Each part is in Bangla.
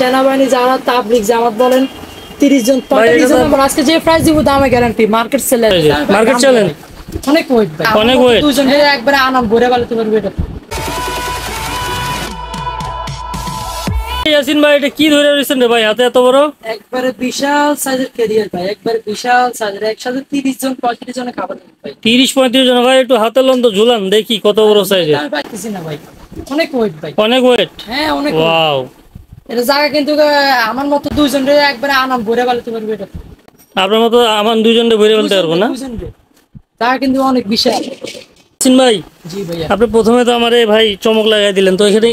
সেনাবাহিনী যারা তাবলিগ জামাত বলেন 30 জন 35 জন আমরা আজকে যে প্রাইস দিব দামে গ্যারান্টি মার্কেট চ্যালেঞ্জ অনেক ওয়েট ভাই অনেক ওয়েট দুজন একবারে আনাম ভরে বলতে পারবে এটা। ইয়াসিন ভাই এটা কি ধরে রয়েছেন রে ভাই হাতে এত বড়? একবারে বিশাল সাইজের ক্যারিয়ার ভাই, একবারে বিশাল সাইজের, একসাথে 30 জন 35 জনের খাবার ভাই। 30-35 জন ভাই, একটু হাতে লন তো ঝুলান দেখি কত বড় সাইজের। আমি পাইতেছি না ভাই, অনেক ওয়েট ভাই, অনেক ওয়েট। হ্যাঁ অনেক। ওয়াও, এটা জায়গা কিন্তু আমার মতো দুইজন রে একবারে আনাম ভরে বলতে পারবে এটা। আপনার মতো আমার দুজনরে ভরে বলতে পারবো না, জায়গা কিন্তু অনেক বিশাল। ইয়াসিন ভাই জি ভাইয়া, আপনি প্রথমে তো আমারে ভাই চমক লাগাই দিলেন, তো এখানে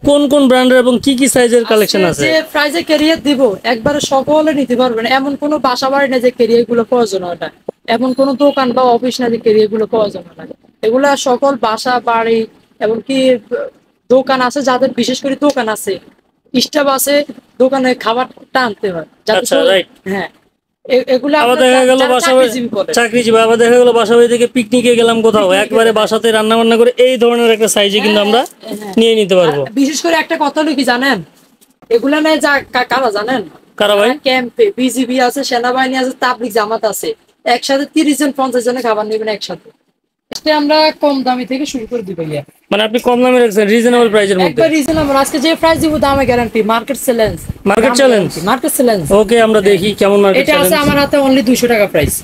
কোন কোন ব্র্যান্ডের এবং কি কি সাইজের কালেকশন আছে? যে প্রাইজে ক্যারিয়ার দিব একবারে সকলে নিতে পারবেন, এমন কোনো বাসা বাড়ি না যে ক্যারিয়ার গুলো প্রয়োজন হয় না, এমন কোনো দোকান বা অফিস না যে ক্যারিয়ার গুলো প্রয়োজন হয় না। এগুলা সকল বাসা বাড়ি এমনকি দোকান আছে, যাদের বিশেষ করে দোকান আছে, স্টাফ আছে, দোকানে খাবারটা আনতে হয় আচ্ছা রাইট। হ্যাঁ এগুলা আবার দেখা গেল চাকরিজীবী, আবার দেখা গেল বাসা বাড়ি থেকে পিকনিকে গেলাম কোথাও, একবারে বাসাতে রান্না বান্না করে এই ধরনের একটা সাইজে কিন্তু আমরা নিয়ে নিতে পারবো। বিশেষ করে একটা কথা হলো কি জানেন, এগুলা নেই যা কারা জানেন? কারা ভাই? ক্যাম্পে বিজিবি আছে, সেনাবাহিনী আছে, তাবলিগ জামাত আছে, একসাথে 30 জন 50 জনের খাবার নেবেন একসাথে। আমরা কম দামি থেকে শুরু করে দিব ভাইয়া, মানে আপনি কম দামে রাখছেন রিজনেবল প্রাইসের মধ্যে। একবার রিজনেবল, আজকে যে প্রাইস দিব দামে গ্যারান্টি মার্কেট চ্যালেঞ্জ। ওকে আমরা দেখি কেমন মার্কেট এটা আছে আমার হাতে অনলি 200 টাকা প্রাইস।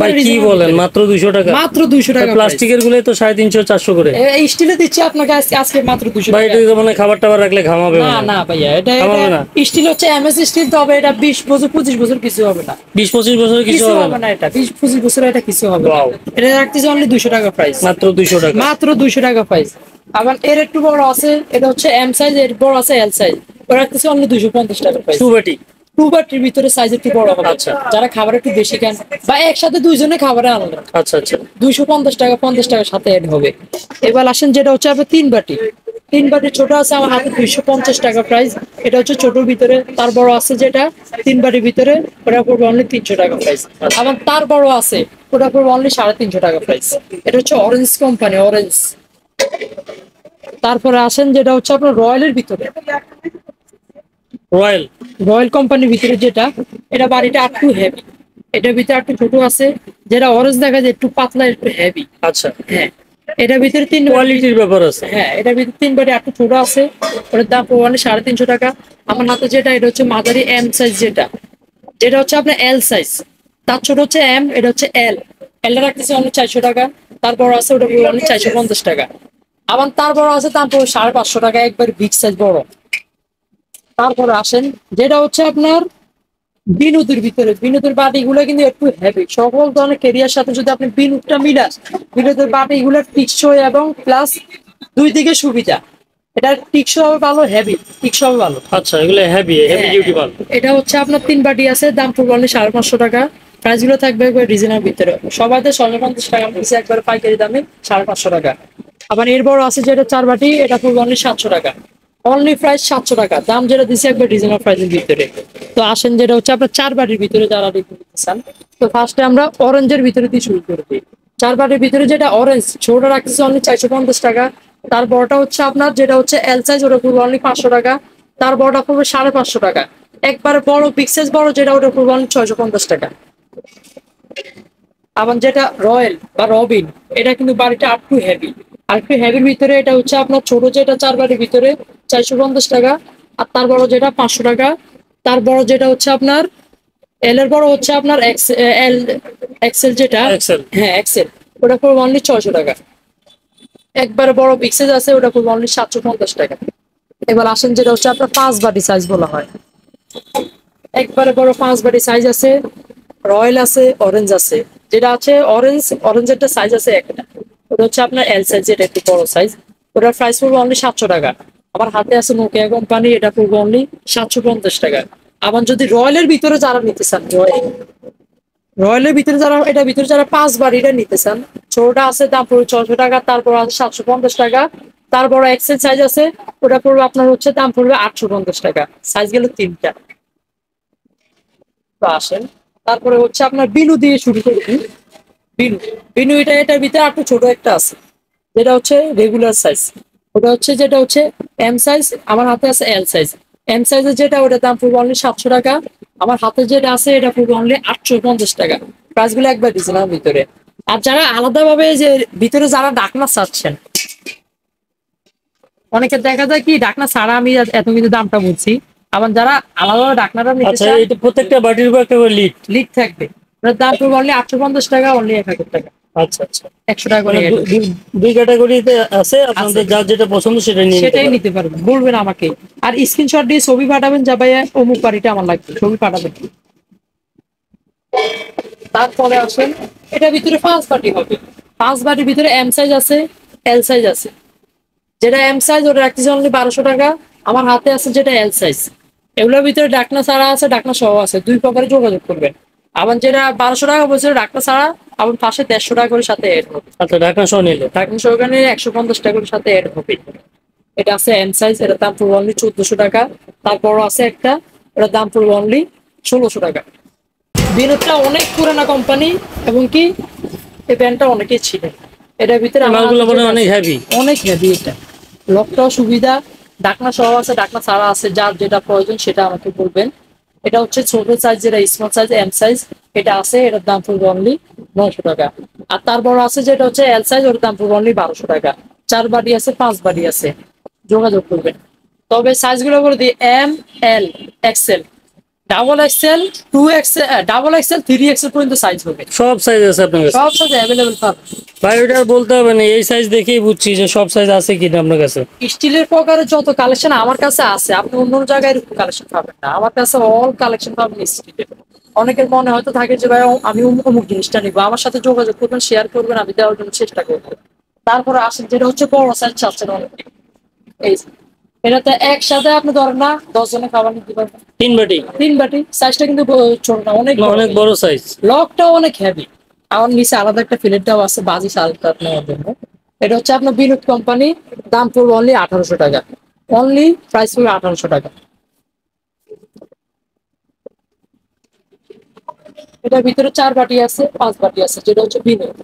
ভাই কি বলেন, মাত্র 200 টাকা? মাত্র 200 টাকা। প্লাস্টিকের গুলো তো 350-400 করে, এই স্টিলে দিচ্ছি আপনাকে আজকে মাত্র 200 টাকা। ভাই এটা তো মানে খাবার টাবার রাখলে ঘামাবে না না ভাইয়া, এটা স্টিল হচ্ছে এমএস স্টিল, তবে এটা 20 বছর 25 বছর কিছু হবে না। 20-25 বছর কিছু হবে না, এটা 20-25 বছর এটা কিছু হবে না। এটা রাখতেছি অনলি 200 টাকা প্রাইস, মাত্র 200 টাকা, মাত্র 200 টাকা প্রাইস। আবার এর একটু বড় আছে, এটা হচ্ছে এম সাইজ, এর বড় আছে এল সাইজ, ওটা রাখতেছি অনলি 250 টাকা প্রাইস। টু বাটির ভিতরে সাইজ একটু বড় হবে। আচ্ছা, যারা খাবার একটু বেশি খান বা একসাথে দুইজনে খাবারে আনলেন, আচ্ছা আচ্ছা 250 টাকা 50 টাকার সাথে এড হবে। এবার আসেন যেটা হচ্ছে আপনার 3 বাটি। 3 বাটি ছোট আছে আমার হাতে 250 টাকা প্রাইস, এটা হচ্ছে ছোটর ভিতরে। তার বড় আছে যেটা 3 বাটির ভিতরে, ওটা পড়বে অনলি 300 টাকা প্রাইস। আবার তার বড় আছে, ওটা পড়বে অনলি 350 টাকা প্রাইস। এটা হচ্ছে অরেঞ্জ কোম্পানি, অরেঞ্জ। তারপরে আসেন যেটা হচ্ছে আপনার রয়্যালের ভিতরে, রয়্যাল কোম্পানির ভিতরে যেটা, এটা বাড়িটা একটু হেভি, এটার ভিতরে একটু ছোট আছে, যেটা অরেঞ্জ দেখা যায় একটু পাতলা একটু হেভি। আচ্ছা হ্যাঁ, এটার ভিতরে 3 কোয়ালিটির ব্যাপার আছে। হ্যাঁ, এটার ভিতরে 3 বাটি একটু ছোট আছে, ওটার দাম পড়বে 350 টাকা। আমার হাতে যেটা, এটা হচ্ছে মাঝারি এম সাইজ, যেটা যেটা হচ্ছে আপনার এল সাইজ, তার ছোট হচ্ছে এম, এটা হচ্ছে এল। এল রাখতেছে অনলি 400 টাকা। তারপর আছে ওটা পড়বে অনলি 450 টাকা। আবার তার বড় আছে, তার পড়বে 550 টাকা, একবার বিগ সাইজ বড়। তারপরে আসেন যেটা হচ্ছে আপনার বিনুদের ভিতরে, বিনুদের বাটিগুলো কিন্তু একটু হেভি, সকল ধরনের কেরিয়ার সাথে যদি আপনি বিনুদটা মিলান, বিনুদের বাটিগুলো টিকসই এবং প্লাস দুই দিকে সুবিধা। এটা টিকসই হবে ভালো, হেভি টিকসই হবে ভালো। আচ্ছা, এগুলো হেভি ডিউটি মাল। এটা হচ্ছে আপনার 3 বাটি আছে, দাম পড়বে অনলি 550 টাকা। প্রাইস গুলো থাকবে একবার ডিজাইনের ভিতরে, সবাইতে 750 টাকা পিছে, একবার পাইকারি দামে 550 টাকা। আবার এর বড় আছে যেটা 4 বাটি, এটা পড়বে অনলি 700 টাকা। অনলি প্রাইস 700 টাকা, দাম যেটা দিচ্ছে একবার ডিজাইনার প্রাইসের ভিতরে। তো আসেন যেটা হচ্ছে আপনার 4 বাটির ভিতরে যারা দেখতে চান, তো ফার্স্টে আমরা অরেঞ্জের ভিতরে দিয়ে শুরু করে দিই। 4 বাটির ভিতরে যেটা অরেঞ্জ, ছোটটা রাখতেছে অনলি 450 টাকা। তার বড়টা হচ্ছে আপনার যেটা হচ্ছে এল সাইজ, ওটা পড়বে অনলি 500 টাকা। তার বড়টা পড়বে 550 টাকা। একবারে বড় বিগ সাইজ বড় যেটা, ওটা পড়বে অনলি 650 টাকা। আবার যেটা রয়্যাল বা রবিন, এটা কিন্তু বাড়িটা একটু হেভি, আর একটু হেভির ভিতরে, এটা হচ্ছে আপনার ছোট যেটা 4 বাটির ভিতরে 450 টাকা। আর তার বড় যেটা 500 টাকা। তার বড় যেটা হচ্ছে আপনার এল এর বড় হচ্ছে আপনার এক্সেল যেটা, হ্যাঁ এক্সেল, ওটা পড়বে অনলি 600 টাকা। একবারে বড় বিগ সাইজ আছে, ওটা পড়বে অনলি 750 টাকা। এবার আসেন যেটা হচ্ছে আপনার 5 বাটি সাইজ বলা হয়, একবারে বড় 5 বাটি সাইজ আছে, রয়্যাল আছে, অরেঞ্জ আছে। যেটা আছে অরেঞ্জেরটা সাইজ আছে একটা, ওটা হচ্ছে আপনার এল সাইজ, যেটা একটু বড় সাইজ, ওটার প্রাইস পড়বে অনলি 700 টাকা। আমার হাতে আছে নোকিয়া কোম্পানি, এটা পড়বে অনলি 750 টাকা। আবার যদি রয়্যালের ভিতরে যারা নিতে চান, রয়্যালের ভিতরে যারা, এটা ভিতরে যারা 5 বাটিটা নিতে চান, ছোটটা আছে দাম পড়বে 600 টাকা, তারপর আছে 750 টাকা। তার বড় এক্সেল সাইজ আছে, ওটা পড়বে আপনার হচ্ছে দাম পড়বে 850 টাকা, সাইজ গেল 3টা। তো আসেন তারপরে হচ্ছে আপনার বিনু দিয়ে শুরু করি। বিনু, বিনু এটার ভিতরে একটু ছোট একটা আছে, যেটা হচ্ছে রেগুলার সাইজ, ওটা হচ্ছে যেটা হচ্ছে এম সাইজ, আমার হাতে আছে এল সাইজ। এম সাইজের যেটা ওটার দাম পড়বে অনলি 700 টাকা। আমার হাতে যেটা আছে এটা পড়বে অনলি 850 টাকা। প্রাইস গুলো একবার দিয়েছিলাম ভিতরে। আর যারা আলাদাভাবে যে ভিতরে যারা ডাকনা চাচ্ছেন, অনেকে দেখা যায় কি ডাকনা ছাড়া আমি এত কিন্তু দামটা বলছি, আবার যারা আলাদাভাবে ডাকনাটা নিতে আচ্ছা, চান, এটা প্রত্যেকটা বাটির উপর একটা করে লিড। লিড থাকবে, ওটার দাম পড়বে অনলি 850 টাকা, অনলি 1000 টাকা। আচ্ছা আচ্ছা, 100 টাকা করে মানে add হবে। দুই ক্যাটাগরিতে আছে, আপনাদের যার যেটা পছন্দ সেটা নিয়ে নিতে সেটাই পারেন। নিতে পারবেন, বলবেন আমাকে। আর স্ক্রিনশট দিয়ে ছবি পাঠাবেন, যা ভাইয়া অমুক বাড়িটা আমার লাগবে, ছবি পাঠাবেন। তারপরে আসেন, এটা ভিতরে 5 বাটি হবে। 5 বাটির ভিতরে এম সাইজ আছে, এল সাইজ আছে। যেটা এম সাইজ ওটা রাখতেছে অনলি 1200 টাকা। আমার হাতে আছে যেটা এল সাইজ, এগুলোর ভিতরে ডাকনা ছাড়া আছে, ডাকনা সহ আছে, দুই প্রকারে যোগাযোগ করবেন। আবার যেটা 1200 টাকা বলছে ডাকনা ছাড়া, আবার পাশে 150 টাকা করে সাথে এড হবে। আচ্ছা, ঢাকনা সহ নিলে ডাকনা সহকারে 150 টাকা করে সাথে এড হবে। এটা আছে এম সাইজ, এটার দাম পড়বে অনলি 1400 টাকা। তারপর আছে একটা, এটার দাম পড়বে অনলি 1600 টাকা। বিনোদটা অনেক পুরানা কোম্পানি, এবং কি এই ব্যান্ডটা অনেকেই ছিল। এটার ভিতরে আমার মালগুলো হাতে মনে হয় যেটা অনেক আছে, হেভি। অনেক হেভি। এটা লকটাও সুবিধা, ডাকনা সহ আছে, ডাকনা ছাড়া আছে, যার যেটা প্রয়োজন সেটা আমাকে বলবেন। এটা হচ্ছে ছোট সাইজ, যেটা স্মল সাইজ এম সাইজ এটা আছে, এটার দাম পড়বে অনলি 900 টাকা। আর তার বড় আছে যেটা হচ্ছে এল সাইজ, ওটার দাম পড়বে অনলি 1200 টাকা। 4 বাটি আছে, 5 বাটি আছে, যোগাযোগ করবেন। তবে সাইজ গুলো বলে দিই, M, L, XL, double XL, 2 XL, double XL, 3 XL পর্যন্ত সাইজ হবে। সব সাইজ আছে আপনার কাছে? সব সাইজ অ্যাভেলেবেল পাবেন। ভাই ওটা আর বলতে হবে না, এই সাইজ দেখেই বুঝছি যে সব সাইজ আছে কিনা আপনার কাছে। স্টিলের প্রকারের যত কালেকশন আমার কাছে আছে, আপনি অন্য জায়গায় এরকম কালেকশন পাবেন না, আমার কাছে অল কালেকশন পাবেন স্টিলের। অনেকের মনে হয়তো থাকে যে ভাই আমি অমুক জিনিসটা নিবো, আমার সাথে যোগাযোগ করবেন, শেয়ার করবেন, আমি দেওয়ার জন্য চেষ্টা করবো। তারপরে আসেন যেটা হচ্ছে বড় সাইজ চাচ্ছেন অনেকে, এই যে। এটাতে একসাথে আপনি ধরেন না 10 জনের খাবার নিতে পারবেন। 3 বাটি? 3 বাটি, সাইজটা কিন্তু ছোট না, অনেক অনেক বড় সাইজ। লকটাও অনেক হেভি। আমার নিচে আলাদা একটা ফিলেট দেওয়া আছে বাজি সালটা নেওয়ার জন্য। এটা হচ্ছে আপনার বিনোদ কোম্পানি, দাম পড়বে অনলি 1800 টাকা। অনলি প্রাইস পড়বে 1800 টাকা। এটার ভিতরে 4 বাটি আছে, 5 বাটি আছে, যেটা হচ্ছে বিনোদ।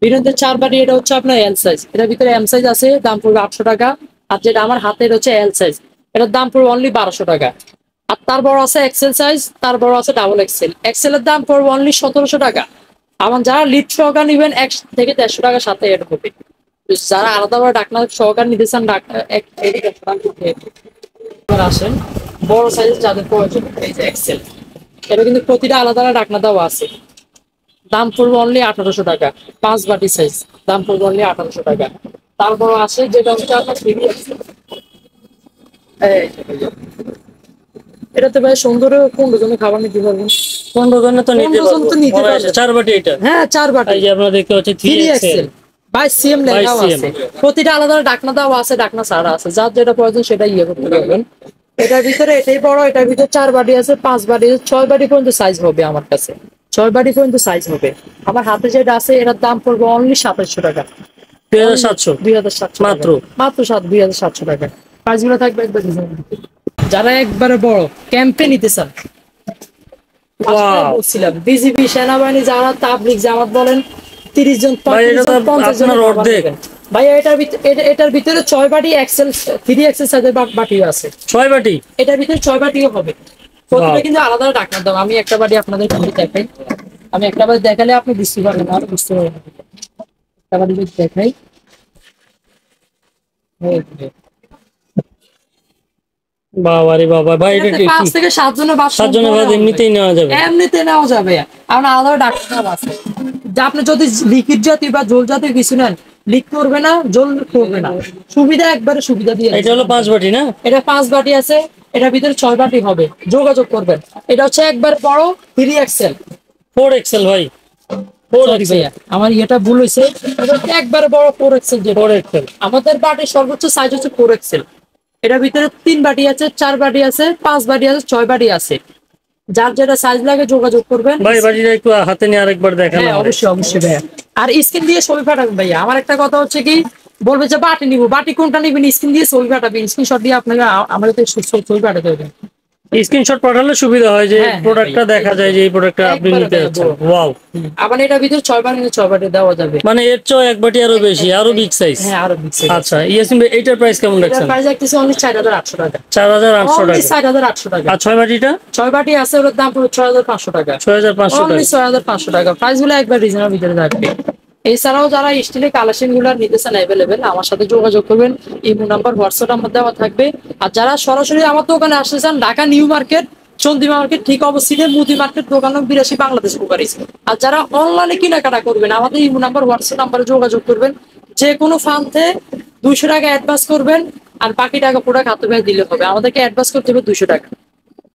বিনোদের 4 বাটি, এটা হচ্ছে আপনার এল সাইজ। এটার ভিতরে এম সাইজ আছে, দাম পড়বে 800 টাকা। আর যেটা আমার হাতের হচ্ছে এল সাইজ, এটার দাম পড়বে অনলি 1200 টাকা। আর তার বড় আছে এক্সেল সাইজ, তার বড় আছে ডাবল এক্সেল। এক্সেলের দাম পড়বে অনলি 1700 টাকা। আমার যারা লিড সহকার নিবেন 1 থেকে 150 টাকার সাথে এড হবে। যারা আলাদাভাবে ডাকনা সহকার নিতে চান, এবার আসেন বড় সাইজ যাদের প্রয়োজন, এই যে এক্সেল। এটা কিন্তু প্রতিটা আলাদা আলাদা ডাকনা দেওয়া আছে, দাম পড়বে অনলি 1800 টাকা। 5 বাটি সাইজ, দাম পড়বে অনলি 1800 টাকা। তারপর আসে যেটা হচ্ছে আপনার 3 এক্সেল। এটাতে ভাই সুন্দর 15 জনের খাবার নিতে পারবেন। 15 জনে তো নিতে 15 জন পারবো। তো নিতে পারবেন। 4 বাটি এটা? হ্যাঁ 4 বাটি। এই যে আপনারা দেখতে পাচ্ছেন 3 3 এক্সেল, এক্সেল। 22 সিএম লেখাও 22 আছে। প্রতিটা আলাদা আলাদা ডাকনা দেওয়া আছে, ডাকনা ছাড়া আছে, যার যেটা প্রয়োজন সেটা ইয়ে করতে পারবেন। এটার ভিতরে এটাই বড়, এটার ভিতরে 4 বাটি আছে, 5 বাটি আছে, 6 বাটি পর্যন্ত সাইজ হবে আমার কাছে। 6 বাটি পর্যন্ত সাইজ হবে। আমার হাতে যেটা আছে এটার দাম পড়বে অনলি 2700 টাকা। 2700? 2700 মাত্র? মাত্র 2700 টাকা। প্রাইসগুলো থাকবে একবার ডিজাইন। যারা একবারে বড় ক্যাম্পে নিতে চান, ওয়াও, বলছিলাম বিজিবি সেনাবাহিনী, যারা তাবলিগ জামাত বলেন, 30 জন, ভাই 35 এটা তো জন, 50 জন আপনার অর্ধেক। ভাইয়া এটার ভিতরে 6 বাটি এক্সেল, 3 এক্সেল সাইজের বাটিও আছে। 6 বাটি? এটার ভিতরে 6 বাটিও হবে। প্রতিটা কিন্তু আলাদা ডাকনার দাম। আমি একটা বাটি আপনাদের দেখাই, আমি একটা বাটি দেখালে আপনি বুঝতে পারবেন, আর বুঝতে পারবেন না। একটা বাটি যদি দেখাই, বাবা রে বাবা, ভাই এটা এটাতে 5 থেকে 7 জনের বাস 7 জনের ভাত এমনিতেই নেওয়া যাবে? এমনিতে নেওয়া যাবে। আপনার আলাদা ডাক্তার আছে, যে আপনি যদি লিকুইড জাতীয় বা জল জাতীয় কিছু নেন, লিক করবে না, জল করবে না, সুবিধা একবারে সুবিধা দিয়ে। এটা হলো 5 বাটি না? এটা 5 বাটি আছে, এটার ভিতরে 6 বাটি হবে, যোগাযোগ করবেন। এটা হচ্ছে একবার বড় 3 এক্সেল। 4 এক্সেল ভাই? 4 এক্সেল? আমার এটা ভুল হয়েছে, এটা একবারে বড় 4 এক্সেল। যে 4 এক্সেল আমাদের বাটির সর্বোচ্চ সাইজ হচ্ছে 4 এক্সেল। এটার ভিতরে 3 বাটি আছে, 4 বাটি আছে, 5 বাটি আছে, 6 বাটি আছে, যার যেটা সাইজ লাগে যোগাযোগ করবেন। ভাই বাটিটা একটু হাতে নিয়ে আরেকবার দেখান। হ্যাঁ অবশ্যই অবশ্যই ভাইয়া। আর স্ক্রিন দিয়ে ছবি পাঠাবেন ভাইয়া। আমার একটা কথা হচ্ছে কি, বলবে যে বাটি নিবো, বাটি কোনটা নিবেন, স্ক্রিন দিয়ে ছবি পাঠাবেন, স্ক্রিনশট দিয়ে আপনাকে আমাদের ছবি পাঠাতে হবে। স্ক্রিনশট পাঠালে সুবিধা হয় যে হ্যাঁ, প্রোডাক্টটা দেখা যায় যে এই প্রোডাক্টটা আপনি একবারে নিতে যাচ্ছেন। দেখাবো। ওয়াও, আবার এটার ভিতরে 6 বাটি 6 বাটি দেওয়া যাবে। মানে এর চেয়ে এক বাটি আরো বেশি, আরো বিগ সাইজ। হ্যাঁ, আরো বিগ সাইজ। আচ্ছা ইয়াসিন ভাই এইটার প্রাইস কেমন এটার রাখছেন? প্রাইস রাখতেছি অনলি 4800 টাকা। 4800 অনলি টাকা। 4800 টাকা। আর 6 বাটিটা 6 বাটি আছে, ওর দাম পুরো 6500 টাকা। 6500 অনলি টাকা। 6500 টাকা। প্রাইস গুলো একবার রিজনেবল ভিতরে থাকবে। এছাড়াও যারা স্টিলের কালেকশন গুলো নিতেছেন অ্যাভেলেবেল, আমার সাথে যোগাযোগ করবেন। ইমো নাম্বার, হোয়াটসঅ্যাপ নাম্বার দেওয়া থাকবে। আর যারা সরাসরি আমার দোকানে আসতে চান, Dhaka new market, Chandrima market ঠিক অবস্থিত, মুদি মার্কেট, দোকান নং 82, বাংলাদেশ কুকারিজ। আর যারা অনলাইনে কেনাকাটা করবেন, আমাদের ইমো নাম্বার, হোয়াটসঅ্যাপ নাম্বারে যোগাযোগ করবেন। যে কোনো ফান্ডে 200 টাকা অ্যাডভান্স করবেন, আর বাকি টাকা পুরো খাতে ভাই দিলে হবে। আমাদেরকে অ্যাডভান্স করতে হবে 200 টাকা।